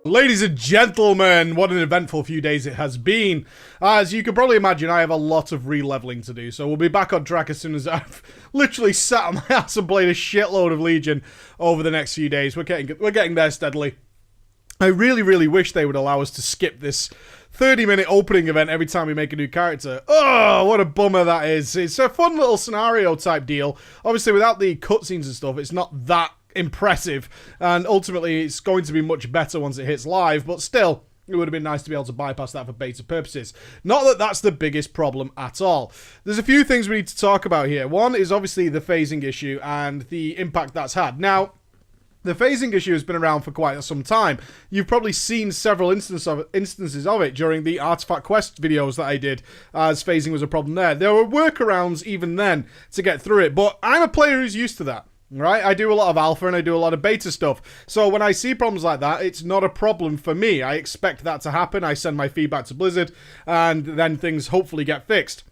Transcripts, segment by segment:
Ladies and gentlemen, what an eventful few days it has been. As you can probably imagine, I have a lot of re-leveling to do, so we'll be back on track as soon as I've literally sat on my ass and played a shitload of Legion over the next few days. We're getting there steadily. I really wish they would allow us to skip this 30-minute opening event every time we make a new character. Oh, what a bummer that is. It's a fun little scenario type deal. Obviously, without the cutscenes and stuff, it's not that impressive, and ultimately it's going to be much better once it hits live, but still, it would have been nice to be able to bypass that for beta purposes. Not that that's the biggest problem at all. There's a few things we need to talk about here. One is obviously the phasing issue and the impact that's had. Now, the phasing issue has been around for quite some time. You've probably seen several instances of it during the Artifact Quest videos that I did, as phasing was a problem there. There were workarounds even then to get through it, but I'm a player who's used to that. Right, I do a lot of alpha and I do a lot of beta stuff. So when I see problems like that, it's not a problem for me. I expect that to happen. I send my feedback to Blizzard and then things hopefully get fixed.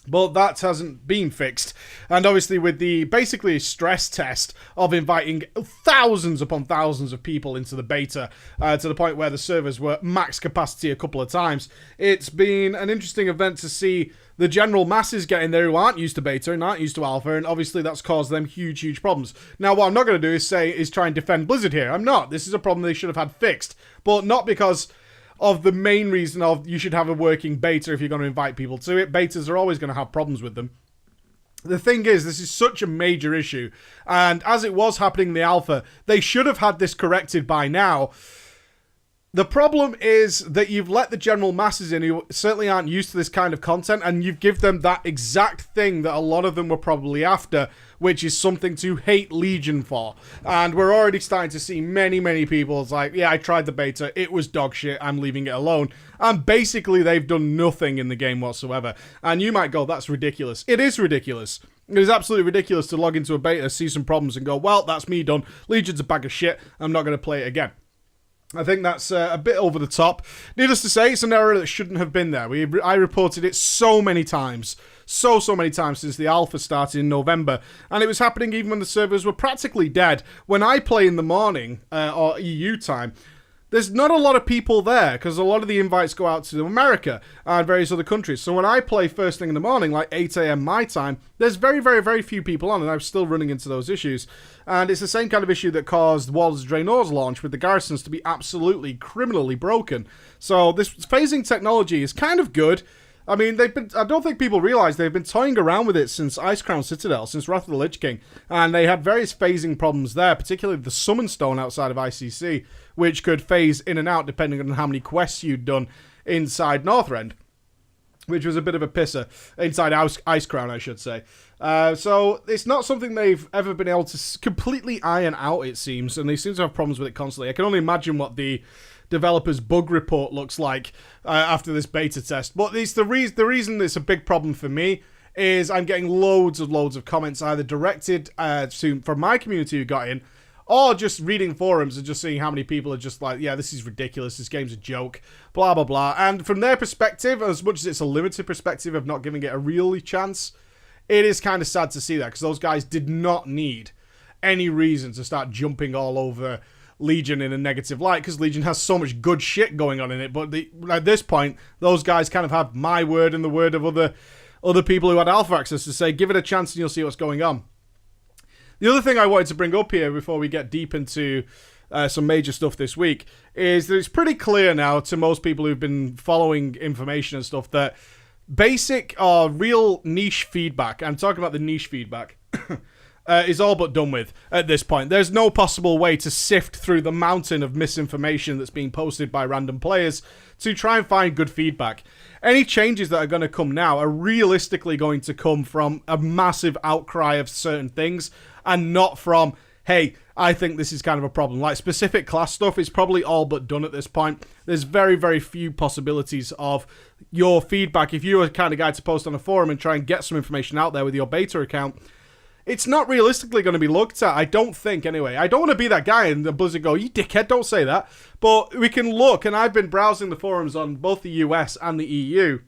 But that hasn't been fixed. And obviously with the basically stress test of inviting thousands upon thousands of people into the beta to the point where the servers were max capacity a couple of times, it's been an interesting event to see the general masses get in there who aren't used to beta and aren't used to alpha, and obviously that's caused them huge problems. Now, what I'm not going to do is try and defend Blizzard here. I'm not. This is a problem they should have had fixed. But not because of the main reason of you should have a working beta if you're going to invite people to it. Betas are always going to have problems with them. The thing is, this is such a major issue, and as it was happening in the alpha, they should have had this corrected by now. The problem is that you've let the general masses in who certainly aren't used to this kind of content, and you've given them that exact thing that a lot of them were probably after, which is something to hate Legion for. And we're already starting to see many people. It's like, yeah, I tried the beta, it was dog shit, I'm leaving it alone. And basically they've done nothing in the game whatsoever. And you might go, that's ridiculous. It is ridiculous. It is absolutely ridiculous to log into a beta, see some problems and go, well, that's me done. Legion's a bag of shit, I'm not going to play it again. I think that's a bit over the top. Needless to say, it's an error that shouldn't have been there. I reported it so many times. So many times since the alpha started in November. And it was happening even when the servers were practically dead. When I play in the morning, or EU time, there's not a lot of people there because a lot of the invites go out to America and various other countries. So when I play first thing in the morning, like 8 a.m. my time, there's very few people on, and I'm still running into those issues. And it's the same kind of issue that caused Warlords of Draenor's launch with the garrisons to be absolutely criminally broken. So this phasing technology is kind of good. I mean, I don't think people realize they've been toying around with it since Icecrown Citadel, since Wrath of the Lich King, and they had various phasing problems there, particularly the Summon Stone outside of ICC, which could phase in and out depending on how many quests you'd done inside Northrend, which was a bit of a pisser. Inside Icecrown, I should say. So it's not something they've ever been able to completely iron out, it seems, and they seem to have problems with it constantly. I can only imagine what the developer's bug report looks like after this beta test. But it's the reason it's a big problem for me is I'm getting loads of comments either directed from my community who got in, or just reading forums and just seeing how many people are just like, yeah, this is ridiculous, this game's a joke, blah blah blah. And from their perspective, as much as it's a limited perspective of not giving it a really chance, it is kind of sad to see that, because those guys did not need any reason to start jumping all over Legion in a negative light, because Legion has so much good shit going on in it. But at this point, those guys kind of have my word and the word of other people who had alpha access to say, give it a chance and you'll see what's going on. The other thing I wanted to bring up here before we get deep into some major stuff this week is that it's pretty clear now to most people who've been following information and stuff that basic or real niche feedback, I'm talking about the niche feedback, is all but done with at this point. There's no possible way to sift through the mountain of misinformation that's being posted by random players to try and find good feedback. Any changes that are going to come now are realistically going to come from a massive outcry of certain things, and not from, hey, I think this is kind of a problem. Like specific class stuff is probably all but done at this point. There's very few possibilities of your feedback. If you're the kind of guy to post on a forum and try and get some information out there with your beta account, it's not realistically going to be looked at, I don't think, anyway. I don't want to be that guy and the Blizzard go, you dickhead, don't say that. But we can look, and I've been browsing the forums on both the US and the EU,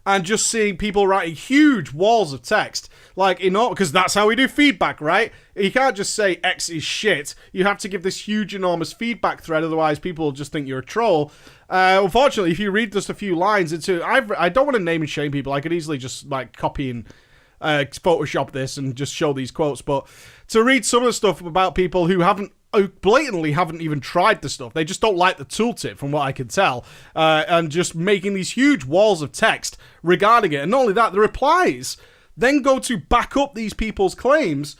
and just seeing people writing huge walls of text, like, because that's how we do feedback, right? You can't just say X is shit. You have to give this huge, enormous feedback thread, otherwise people will just think you're a troll. Unfortunately, if you read just a few lines into, I don't want to name and shame people. I could easily just like copy and Photoshop this and just show these quotes, but to read some of the stuff about people who blatantly haven't even tried the stuff, they just don't like the tooltip from what I can tell, and just making these huge walls of text regarding it. And not only that, the replies then go to back up these people's claims,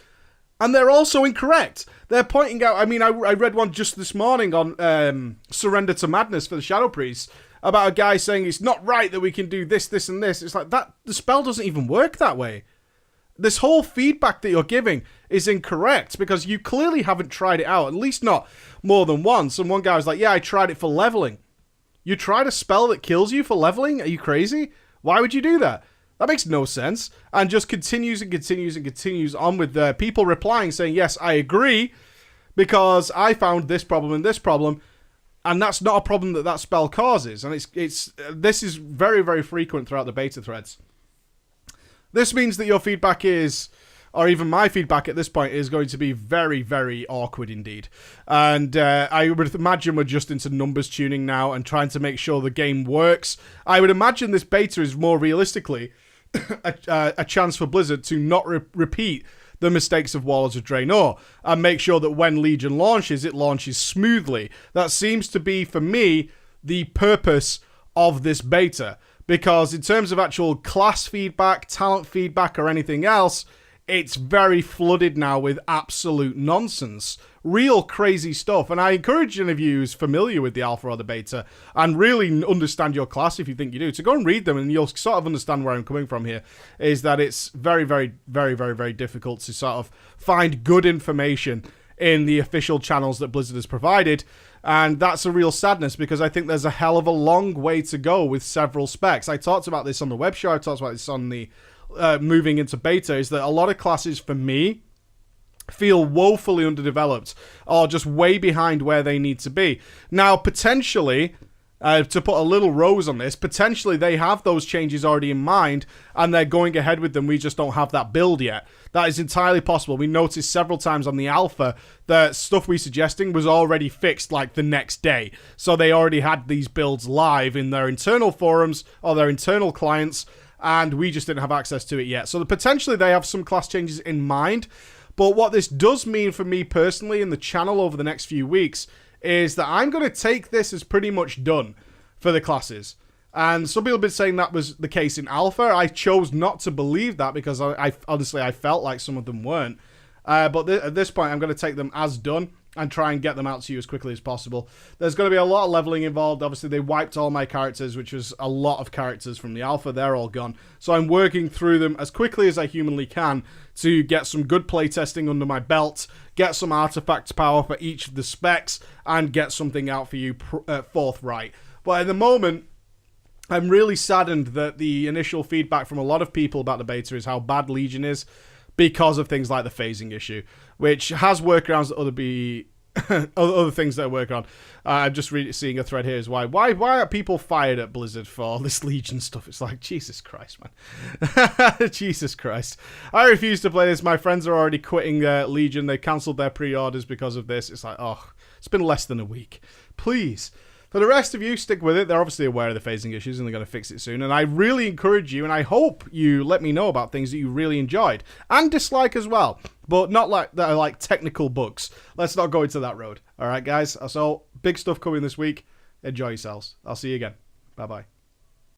and they're also incorrect. They're pointing out, I mean, I read one just this morning on Surrender to Madness for the Shadow Priests about a guy saying it's not right that we can do this, this, and this. It's like, that the spell doesn't even work that way. This whole feedback that you're giving is incorrect because you clearly haven't tried it out, at least not more than once. And one guy was like, yeah, I tried it for leveling. You tried a spell that kills you for leveling? Are you crazy? Why would you do that? That makes no sense. And just continues and continues and continues on with people replying saying, yes, I agree, because I found this problem and this problem, and that's not a problem that spell causes. And this is very, very frequent throughout the beta threads. This means that your feedback is, or even my feedback at this point, is going to be very, very awkward indeed. And I would imagine we're just into numbers tuning now and trying to make sure the game works. I would imagine this beta is more realistically a chance for Blizzard to not repeat the mistakes of Warlords of Draenor and make sure that when Legion launches, it launches smoothly. That seems to be, for me, the purpose of this beta. Because in terms of actual class feedback, talent feedback, or anything else, it's very flooded now with absolute nonsense. Real crazy stuff. And I encourage any of you who's familiar with the alpha or the beta and really understand your class, if you think you do, to go and read them, and you'll sort of understand where I'm coming from here, is that it's very, very, very, very, very difficult to sort of find good information in the official channels that Blizzard has provided. And that's a real sadness, because I think there's a hell of a long way to go with several specs. I talked about this on the web show. I talked about this on the moving into beta, is that a lot of classes, for me, feel woefully underdeveloped or just way behind where they need to be. Now, potentially, to put a little rose on this, potentially they have those changes already in mind and they're going ahead with them. We just don't have that build yet. That is entirely possible. We noticed several times on the alpha that stuff we're suggesting was already fixed like the next day. So they already had these builds live in their internal forums or their internal clients, and we just didn't have access to it yet. So potentially they have some class changes in mind. But what this does mean for me personally in the channel over the next few weeks is that I'm going to take this as pretty much done for the classes. And some people have been saying that was the case in alpha. I chose not to believe that because I honestly, I felt like some of them weren't. But at this point, I'm going to take them as done and try and get them out to you as quickly as possible. There's going to be a lot of leveling involved. Obviously, they wiped all my characters, which was a lot of characters from the alpha. They're all gone. So I'm working through them as quickly as I humanly can to get some good playtesting under my belt, get some artifact power for each of the specs, and get something out for you forthright. But at the moment, I'm really saddened that the initial feedback from a lot of people about the beta is how bad Legion is because of things like the phasing issue, which has workarounds that other things that I work on. I'm just seeing a thread here is why are people fired at Blizzard for this Legion stuff? It's like, Jesus Christ, man. Jesus Christ. I refuse to play this. My friends are already quitting Legion. They cancelled their pre-orders because of this. It's like, oh, it's been less than a week. Please. For the rest of you, stick with it. They're obviously aware of the phasing issues and they're going to fix it soon. And I really encourage you, and I hope you let me know about things that you really enjoyed and dislike as well. But not like that are like technical bugs. Let's not go into that road. All right, guys. So big stuff coming this week. Enjoy yourselves. I'll see you again. Bye-bye.